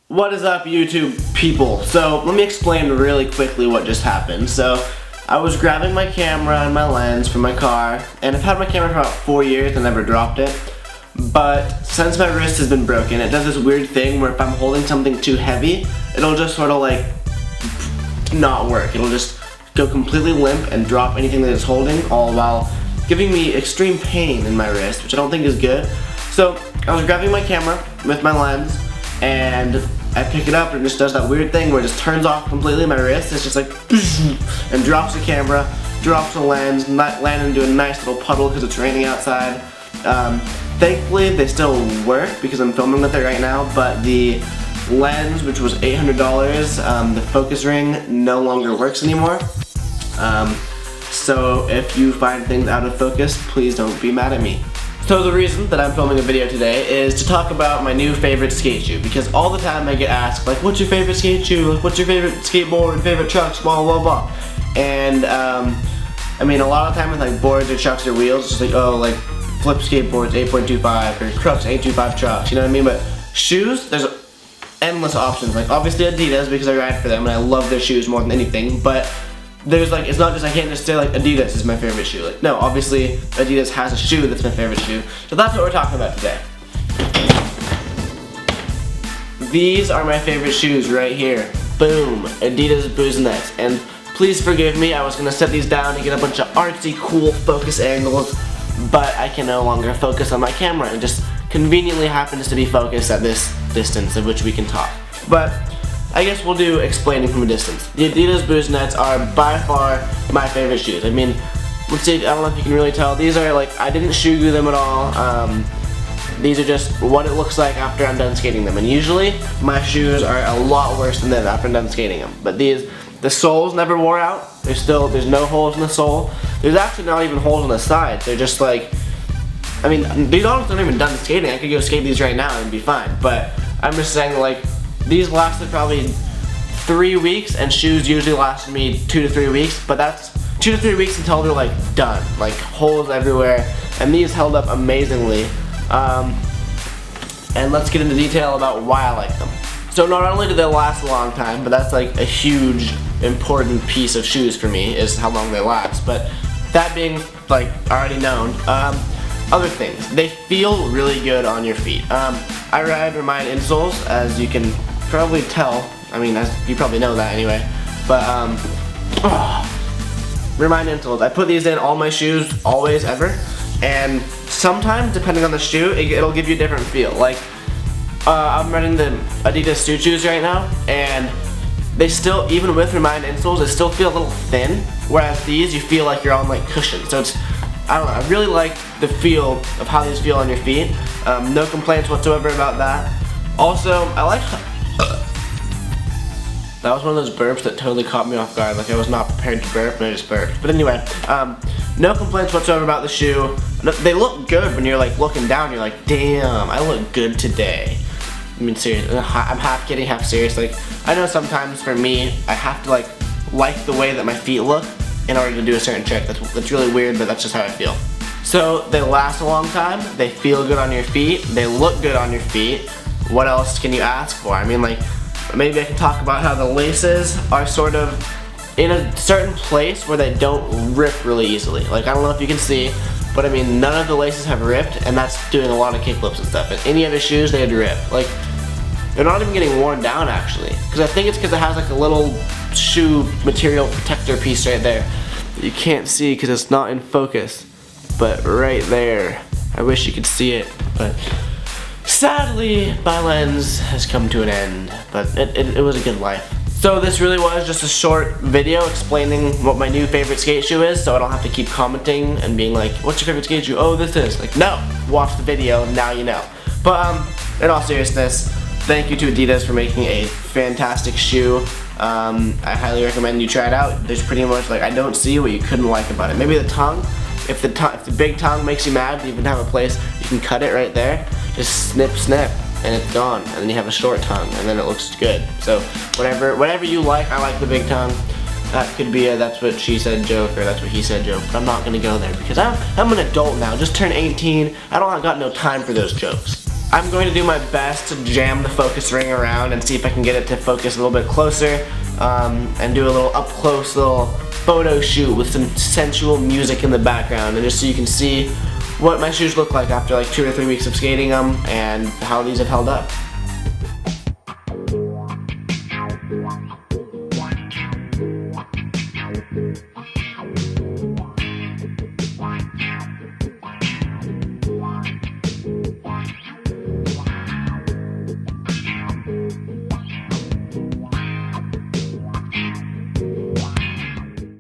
What is up, YouTube people? So let me explain really quickly what just happened. So I was grabbing my camera and my lens from my car, and I've had my camera for about 4 years and never dropped it. But since my wrist has been broken, it does this weird thing where if I'm holding something too heavy, it'll just sort of like not work. It'll just go completely limp and drop anything that it's holding, all while giving me extreme pain in my wrist, which I don't think is good. So I was grabbing my camera with my lens, and I pick it up and it just does that weird thing where it just turns off completely my wrist. It's just like and drops the camera, drops the lens, land into a nice little puddle because it's raining outside. Thankfully they still work because I'm filming with it right now, but the lens, which was $800, the focus ring no longer works anymore. So if you find things out of focus, please don't be mad at me. So the reason that I'm filming a video today is to talk about my new favorite skate shoe, because all the time I get asked, like, what's your favorite skate shoe? Like, what's your favorite skateboard and favorite trucks, blah blah blah. And I mean, a lot of time with like boards or trucks or wheels, it's just like, oh, like flip skateboards 8.25 or trucks 825 trucks, you know what I mean? But shoes, there's endless options. Like obviously Adidas, because I ride for them and I love their shoes more than anything, but there's like, it's not just, I can't just say like Adidas is my favorite shoe. Like, no, obviously Adidas has a shoe that's my favorite shoe. So that's what we're talking about today. These are my favorite shoes right here. Boom, Adidas Booze Nets. And please forgive me, I was gonna set these down and get a bunch of artsy, cool focus angles, but I can no longer focus on my camera. It just conveniently happens to be focused at this distance of which we can talk. But I guess we'll do explaining from a distance. The Adidas Boost Nets are by far my favorite shoes. I mean, let's see, I don't know if you can really tell. These are like, I didn't shoe glue them at all. These are just what it looks like after I'm done skating them. And usually, my shoes are a lot worse than them after I'm done skating them. But these, the soles never wore out. There's no holes in the sole. There's actually not even holes on the sides. They're just like, I mean, these honestly aren't even done skating. I could go skate these right now and be fine. But I'm just saying, like, these lasted probably 3 weeks, and shoes usually lasted me 2 to 3 weeks, but that's 2 to 3 weeks until they're like done, like holes everywhere, and these held up amazingly. And let's get into detail about why I like them. So not only do they last a long time, but that's like a huge important piece of shoes for me, is how long they last. But that being like already known, other things, they feel really good on your feet. I ride Remind insoles, as you can probably tell. I mean, you probably know that anyway. But Remind insoles. I put these in all my shoes, always, ever. And sometimes, depending on the shoe, it'll give you a different feel. Like, I'm running the Adidas Suit shoes right now, and they still, even with Remind insoles, they still feel a little thin. Whereas these, you feel like you're on like cushions. So it's, I don't know, I really like the feel of how these feel on your feet. No complaints whatsoever about that. Also, I like, that was one of those burps that totally caught me off guard. Like I was not prepared to burp and I just burped. But anyway, no complaints whatsoever about the shoe. They look good when you're like looking down, you're like, damn, I look good today. I mean, seriously, I'm half kidding, half serious. Like, I know sometimes for me, I have to like the way that my feet look in order to do a certain trick. That's really weird, but that's just how I feel. So they last a long time, they feel good on your feet, they look good on your feet. What else can you ask for? I mean, like, maybe I can talk about how the laces are sort of in a certain place where they don't rip really easily. Like, I don't know if you can see, but I mean, none of the laces have ripped, and that's doing a lot of kickflips and stuff. And any other shoes, they'd rip. Like, they're not even getting worn down, actually. Because I think it's because it has like a little shoe material protector piece right there that you can't see because it's not in focus. But right there, I wish you could see it, but sadly, my lens has come to an end, but it was a good life. So this really was just a short video explaining what my new favorite skate shoe is, so I don't have to keep commenting and being like, what's your favorite skate shoe? Oh, this is. Like, no, watch the video, now you know. But in all seriousness, thank you to Adidas for making a fantastic shoe. I highly recommend you try it out. There's pretty much, like, I don't see what you couldn't like about it. Maybe the tongue. If the big tongue makes you mad, you even have a place you can cut it right there. Just snip, snip, and it's gone. And then you have a short tongue, and then it looks good. So whatever you like, I like the big tongue. That could be a that's what she said joke, or that's what he said joke. But I'm not gonna go there because I'm an adult now. Just turned 18. I don't got no time for those jokes. I'm going to do my best to jam the focus ring around and see if I can get it to focus a little bit closer, and do a little up close little photo shoot with some sensual music in the background, and just so you can see what my shoes look like after like 2 or 3 weeks of skating them and how these have held up.